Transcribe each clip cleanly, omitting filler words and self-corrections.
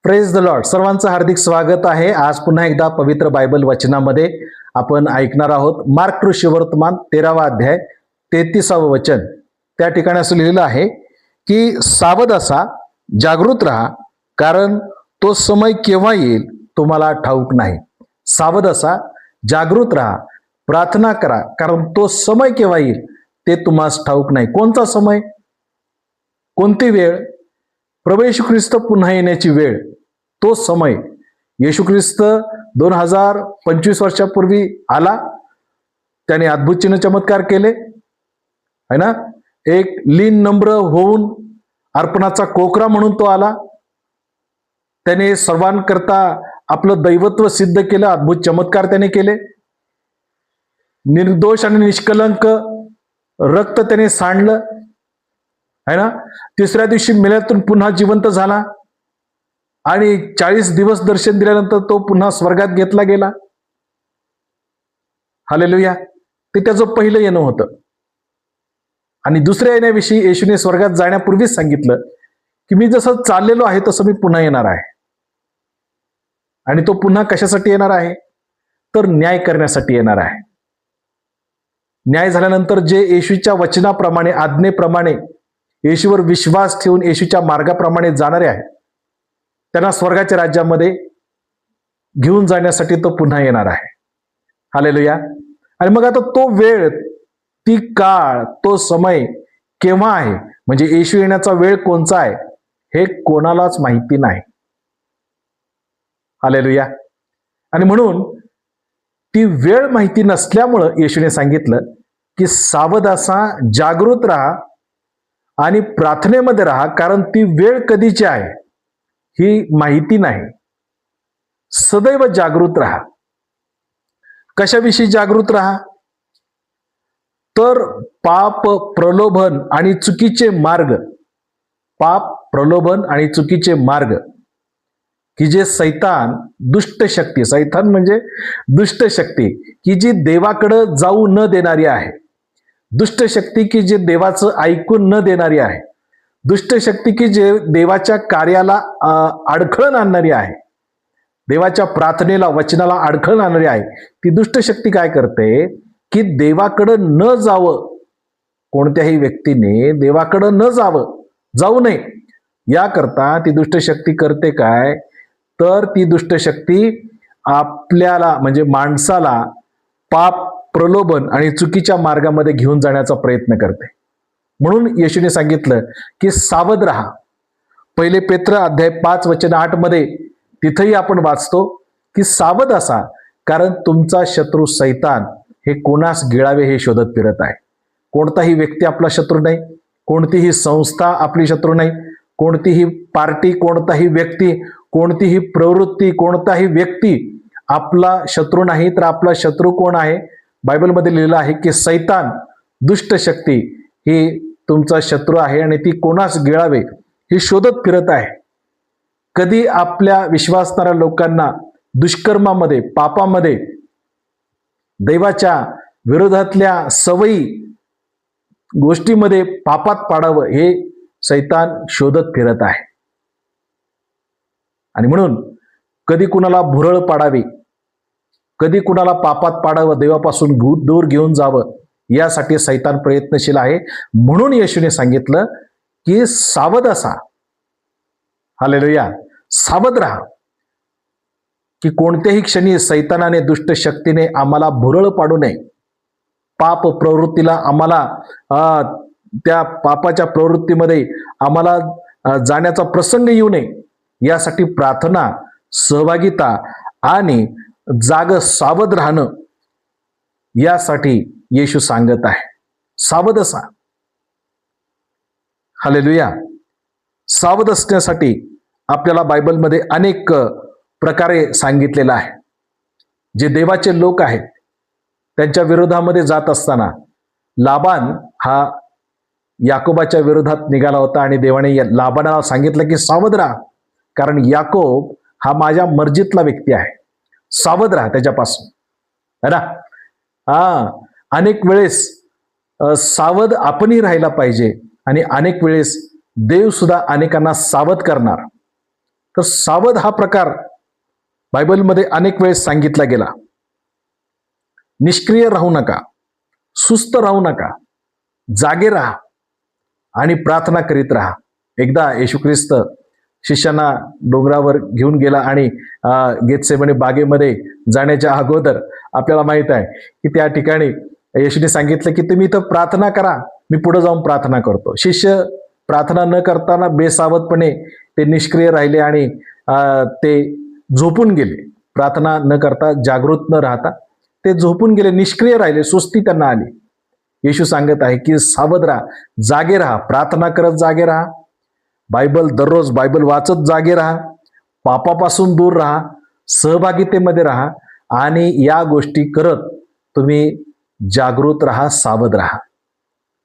Praise the Lord. सर्वांचं हार्दिक स्वागत आहे. आज पुन्हा एकदा पवित्र बायबल वचनामध्ये आपण ऐकणार आहोत. मार्क वर्तमान 13वा अध्याय 33वे वचन. त्या ठिकाणी असं लिहिलेलं आहे की सावध असा, जागृत राहा, कारण तो समय केव्हा येईल तुम्हाला ठाऊक नाही. सावध असा, जागृत राहा, प्रार्थना करा, कारण तो समय केव्हा येईल ते तुम्हाला ठाऊक नाही. कोणता समय, कोणती वेळ? प्रभू येशू ख्रिस्त पुन्हा येण्याची वेळ, तो समय. येशू ख्रिस्त 2025 वर्षापूर्वी आला. त्याने अद्भुत चिन्ह चमत्कार केले है ना. एक लीन नम्र होऊन अर्पणाचा कोकरा म्हणून तो आला. त्याने सर्वांकरता आपलं दैवत्व सिद्ध केलं. अद्भुत चमत्कार त्याने केले. निर्दोष आणि निष्कलंक रक्त त्याने सांडलं है ना. तिसऱ्या दिवशी मेल्यातून पुन्हा जिवंत झाला आणि 40 दिवस दर्शन दिल्यानंतर तो पुन्हा स्वर्गात घेतला गेला. हालेलुया. ते त्याचं पहिलं येणं होतं. आणि दुसऱ्या येण्याविषयी येशूने स्वर्गात जाण्यापूर्वीच सांगितलं की मी जसं चाललेलो आहे तसं मी पुन्हा येणार आहे. आणि तो पुन्हा कशासाठी येणार आहे? तर न्याय करण्यासाठी येणार आहे. न्याय झाल्यानंतर जे येशूच्या वचनाप्रमाणे, आज्ञेप्रमाणे, येशूवर विश्वास ठेवून येशूच्या मार्गाप्रमाणे जाणारे आहेत, त्यांना स्वर्गाच्या राज्यामध्ये घेऊन जाण्यासाठी तो पुन्हा येणार आहे. हालेलुया. आणि मग आता तो वेळ, ती काळ, तो समय केव्हा आहे, म्हणजे येशू येण्याचा वेळ कोणचा आहे हे कोणालाच माहिती नाही. हालेलुया. आणि म्हणून ती वेळ माहिती नसल्यामुळं येशूने सांगितलं की सावध असा, जागृत राहा आणि प्रार्थनेमध्ये राहा, कारण ती वेळ कधीची आहे ही माहिती नाही. सदैव जागृत राहा. कशाविषयी जागृत राहा? तर पाप, प्रलोभन आणि चुकीचे मार्ग, पाप, प्रलोभन आणि चुकीचे मार्ग की जे सैतान, दुष्ट शक्ती, सैतान म्हणजे दुष्ट शक्ती की जी देवाकडं जाऊ न देणारी आहे, दुष्ट शक्ती की जे देवाचं ऐकून न देणारी आहे, दुष्ट शक्ती की जे देवाच्या कार्याला अडखळण आणणारी आहे, देवाच्या प्रार्थनेला, वचनाला अडखळण आणणारी आहे. ती दुष्ट शक्ती काय करते की देवाकडं न जावं, कोणत्याही व्यक्तीने देवाकडं न जावं, जाऊ नये याकरता ती दुष्ट शक्ती करते काय, तर ती दुष्ट शक्ती आपल्याला म्हणजे माणसाला पाप, प्रलोभन आणि चुकीच्या मार्गामध्ये घेऊन जाण्याचा प्रयत्न करते. म्हणून येशूने सांगितलं की सावध राहा. पहिले पेत्र अध्याय 5 वचन 8 मध्ये तिथेही आपण वाचतो की सावध असा, कारण तुमचा शत्रू सैतान हे कोणास गिळावे हे शोधत फिरत आहे. कोणताही व्यक्ती आपला शत्रू नाही, कोणतीही संस्था आपली शत्रू नाही, कोणतीही पार्टी, कोणताही व्यक्ती, कोणतीही प्रवृत्ती, कोणताही व्यक्ती आपला शत्रू नाही. तर आपला शत्रू कोण आहे? बायबलमध्ये लिहिलं आहे की सैतान, दुष्ट शक्ती ही तुमचा शत्रू आहे आणि ती कोणास गिळावे हे शोधत फिरत आहे. कधी आपल्या विश्वासणाऱ्या लोकांना दुष्कर्मामध्ये, पापामध्ये, दैवाच्या विरोधातल्या सवयी, गोष्टीमध्ये पापात पाडावं हे सैतान शोधत फिरत आहे. आणि म्हणून कधी कुणाला भुरळ पाडावी, कधी कुणाला पापात पाडावं, देवापासून दूर घेऊन जावं, यासाठी सैतान प्रयत्नशील आहे. म्हणून येशूने सांगितलं की सावध असा. हालेलुया. सावध राहा की कोणत्याही क्षणी सैतानाने, दुष्ट शक्तीने आम्हाला भुरळ पाडू नये. पाप प्रवृत्तीला आम्हाला, त्या पापाच्या प्रवृत्तीमध्ये आम्हाला जाण्याचा प्रसंग येऊ नये यासाठी प्रार्थना, सहभागिता आणि सावध राहणं यासाठी येशू सांगत आहे. सावध असा. हालेलुया. सावध असण्यासाठी आपल्याला बायबलमध्ये अनेक प्रकारे सांगितलेलं आहे. जे देवाचे लोक आहेत त्यांच्या विरोधामध्ये जात असताना लाबान हा याकोबाच्या विरोधात निघाला होता आणि देवाने लाबानाला सांगितलं की सावध राहा, कारण याकोब हा माझ्या मर्जीतला व्यक्ती आहे. सावध राहा त्याच्यापासून, है ना. अनेक वेळेस सावध आपणही राहायला पाहिजे आणि अनेक वेळेस देव सुद्धा अनेकांना सावध करणार. तर सावध हा प्रकार बायबलमध्ये अनेक वेळेस सांगितला गेला. निष्क्रिय राहू नका, सुस्त राहू नका, जागे राहा आणि प्रार्थना करीत राहा. एकदा येशू ख्रिस्त शिष्यांना डोंगरावर घेऊन गेला आणि गेतसेमने बागेमध्ये जाण्याच्या अगोदर आपल्याला माहित आहे की त्या ठिकाणी येशूने सांगितलं की तुम्ही इथं प्रार्थना करा, मी पुढे जाऊन प्रार्थना करतो. शिष्य प्रार्थना न करताना बेसावधपणे ते निष्क्रिय राहिले आणि ते झोपून गेले. प्रार्थना न करता, जागृत न राहता ते झोपून गेले, निष्क्रिय राहिले, सुस्ती त्यांना आली. येशू सांगत आहे की सावध राहा, जागे राहा, प्रार्थना करत जागे राहा, दररोज बायबल वाचत जागे राहा, पापापासून दूर राहा, सहभागितेमध्ये राहा आणि या गोष्टी करत तुम्ही जागृत राहा, सावध राहा.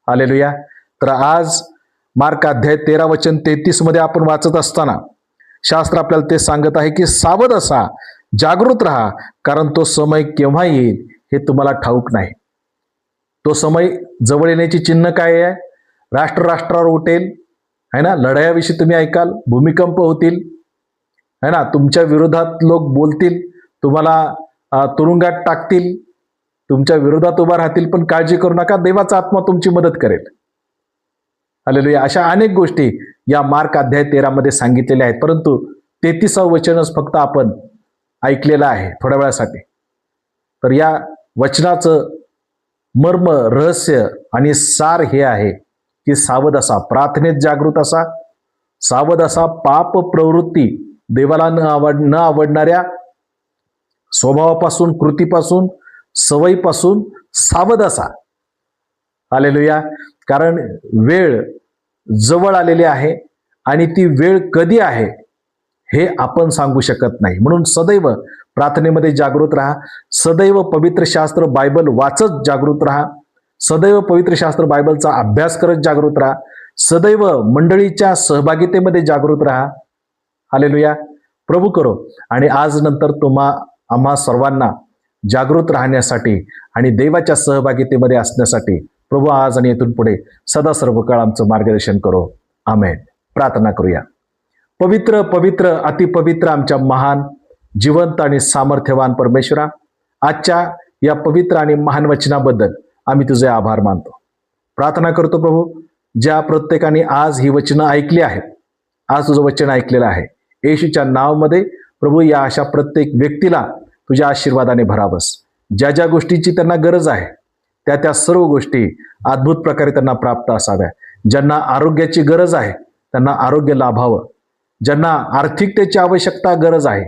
हालेलुया. तर आज मार्क अध्याय 13 वचन 33 मध्ये आपण वाचत असताना शास्त्र आपल्याला ते सांगत आहे की सावध असा, जागृत राहा, कारण तो समय केव्हा येईल हे तुम्हाला ठाऊक नाही. तो समय जवळ येण्याची चिन्ह काय आहे? राष्ट्रावर उठेल, है ना, लढायाविषयी तुम्ही ऐकाल, भूमिकंप होतील, है ना, तुमच्या विरोधात लोक बोलतील, तुम्हाला तुरुंगात टाकतील, तुमच्या विरोधात उभा राहतील, पण काळजी करू नका, देवाचा आत्मा तुमची मदत करेल. हालेलुया. अशा अनेक गोष्टी या मार्क अध्याय 13 मध्ये सांगितलेल्या आहेत, परंतु 33व वचनच फक्त आपण ऐकलेलं आहे थोड्या वेळासाठी. तर या वचनाचं मर्म, रहस्य आणि सार हे आहे की सावध असा, प्रार्थनेत जागृत असा, सावध असा, पाप प्रवृत्ती, देवाला न आवडणाऱ्या स्वभावापासून, कृतीपासून, सवयीपासून सावध असा. हालेलुया. कारण वेळ जवळ आलेली आहे आणि ती वेळ कधी आहे हे आपण सांगू शकत नाही. म्हणून सदैव प्रार्थनेमध्ये जागृत राहा, सदैव पवित्र शास्त्र बायबल वाचत जागृत राहा, सदैव पवित्र शास्त्र बायबलचा अभ्यास करत जागृत राहा, सदैव मंडळीच्या सहभागितेमध्ये जागृत राहा. हालेलुया. प्रभू करो आणि आज नंतर आम्हा सर्वांना जागृत राहण्यासाठी आणि देवाच्या सहभागितेमध्ये असण्यासाठी प्रभू आज आणि येथून पुढे सदा सर्व काळ आमचं मार्गदर्शन करो. आमेन. प्रार्थना करूया. पवित्र पवित्र अतिपवित्र आमच्या महान, जिवंत आणि सामर्थ्यवान परमेश्वरा, आजच्या या पवित्र आणि महान वचनाबद्दल आम्ही तुझे आभार मानतो. प्रार्थना करतो प्रभू, ज्या प्रत्येकाने आज ही वचनं ऐकली आहेत, आज तुझं वचन ऐकलेलं आहे, येशूच्या नावामध्ये प्रभू या अशा प्रत्येक व्यक्तीला तुझ्या आशीर्वादाने भरावस. ज्या ज्या गोष्टीची त्यांना गरज आहे त्या सर्व गोष्टी अद्भुत प्रकारे त्यांना प्राप्त असाव्या. ज्यांना आरोग्याची गरज आहे त्यांना आरोग्य लाभावं, ज्यांना आर्थिकतेची आवश्यकता गरज आहे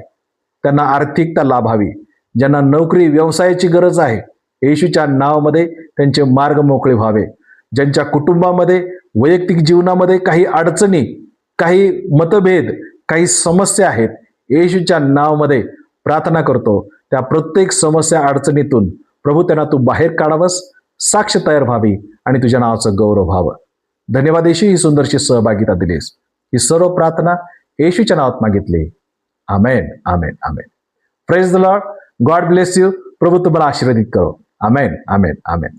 त्यांना आर्थिकता लाभावी, ज्यांना नोकरी व्यवसायाची गरज आहे येशूच्या नावामध्ये त्यांचे मार्ग मोकळे व्हावे. ज्यांच्या कुटुंबामध्ये, वैयक्तिक जीवनामध्ये काही अडचणी, काही मतभेद, काही समस्या आहेत, येशूच्या नावामध्ये प्रार्थना करतो, त्या प्रत्येक समस्या अडचणीतून प्रभू त्यांना तू बाहेर काढावस, साक्ष तयार व्हावी आणि तुझ्या नावाचं गौरव व्हावं. धन्यवाद येशू, ही सुंदरशी सहभागिता दिलीस. ही सर्व प्रार्थना येशूच्या नावात मागितली. Amen, amen, amen. Praise the Lord. God bless you. प्रभू तुम्हाला आशीर्वादित करो. आमेन, आमेन, आमेन.